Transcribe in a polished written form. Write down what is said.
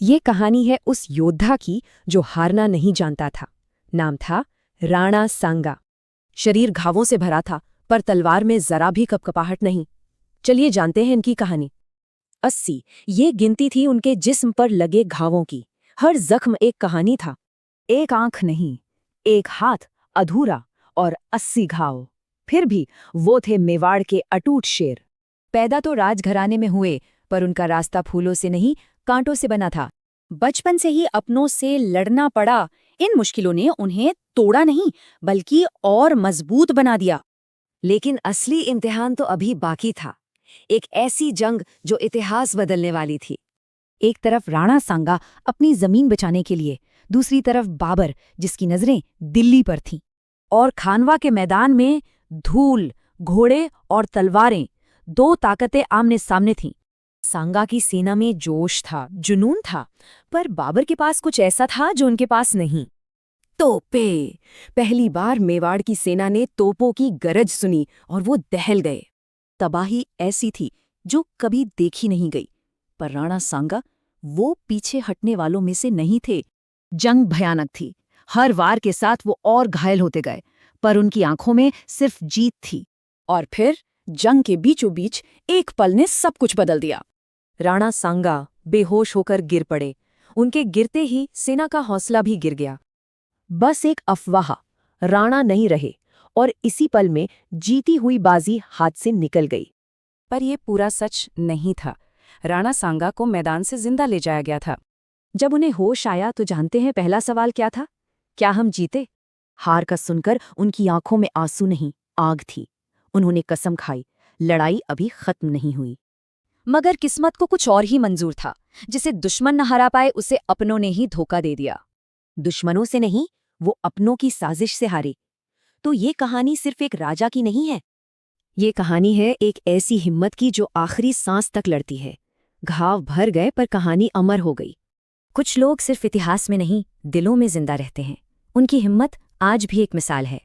ये कहानी है उस योद्धा की जो हारना नहीं जानता था। नाम था राणा सांगा। शरीर घावों से भरा था, पर तलवार में जरा भी कपकपाहट नहीं। चलिए जानते हैं इनकी कहानी। 80 ये गिनती थी उनके जिस्म पर लगे घावों की। हर जख्म एक कहानी था। एक आंख नहीं, एक हाथ अधूरा और 80 घाव। फिर भी वो थे मेवाड़ के अटूट शेर। पैदा तो राजघराने में हुए, पर उनका रास्ता फूलों से नहीं, कांटों से बना था। बचपन से ही अपनों से लड़ना पड़ा। इन मुश्किलों ने उन्हें तोड़ा नहीं, बल्कि और मजबूत बना दिया। लेकिन असली इम्तिहान तो अभी बाकी था। एक ऐसी जंग जो इतिहास बदलने वाली थी। एक तरफ राणा सांगा अपनी जमीन बचाने के लिए, दूसरी तरफ बाबर जिसकी नजरें दिल्ली पर थीं। और खानवा के मैदान में धूल, घोड़े और तलवारें, दो ताकतें आमने सामने थीं। सांगा की सेना में जोश था, जुनून था, पर बाबर के पास कुछ ऐसा था जो उनके पास नहीं। तोपे। पहली बार मेवाड़ की सेना ने तोपों की गरज सुनी और वो दहल गए। तबाही ऐसी थी जो कभी देखी नहीं गई। पर राणा सांगा वो पीछे हटने वालों में से नहीं थे। जंग भयानक थी। हर वार के साथ वो और घायल होते गए, पर उनकी आंखों में सिर्फ जीत थी। और फिर जंग के बीचों बीच एक पल ने सब कुछ बदल दिया। राणा सांगा बेहोश होकर गिर पड़े। उनके गिरते ही सेना का हौसला भी गिर गया। बस एक अफवाह, राणा नहीं रहे, और इसी पल में जीती हुई बाजी हाथ से निकल गई। पर यह पूरा सच नहीं था। राणा सांगा को मैदान से जिंदा ले जाया गया था। जब उन्हें होश आया तो जानते हैं पहला सवाल क्या था? क्या हम जीते? हार का सुनकर उनकी आंखों में आंसू नहीं, आग थी। उन्होंने कसम खाई, लड़ाई अभी खत्म नहीं हुई। मगर किस्मत को कुछ और ही मंजूर था। जिसे दुश्मन न हरा पाए उसे अपनों ने ही धोखा दे दिया। दुश्मनों से नहीं, वो अपनों की साजिश से हारे। तो ये कहानी सिर्फ एक राजा की नहीं है। ये कहानी है एक ऐसी हिम्मत की जो आखिरी सांस तक लड़ती है। घाव भर गए पर कहानी अमर हो गई। कुछ लोग सिर्फ इतिहास में नहीं, दिलों में जिंदा रहते हैं। उनकी हिम्मत आज भी एक मिसाल है।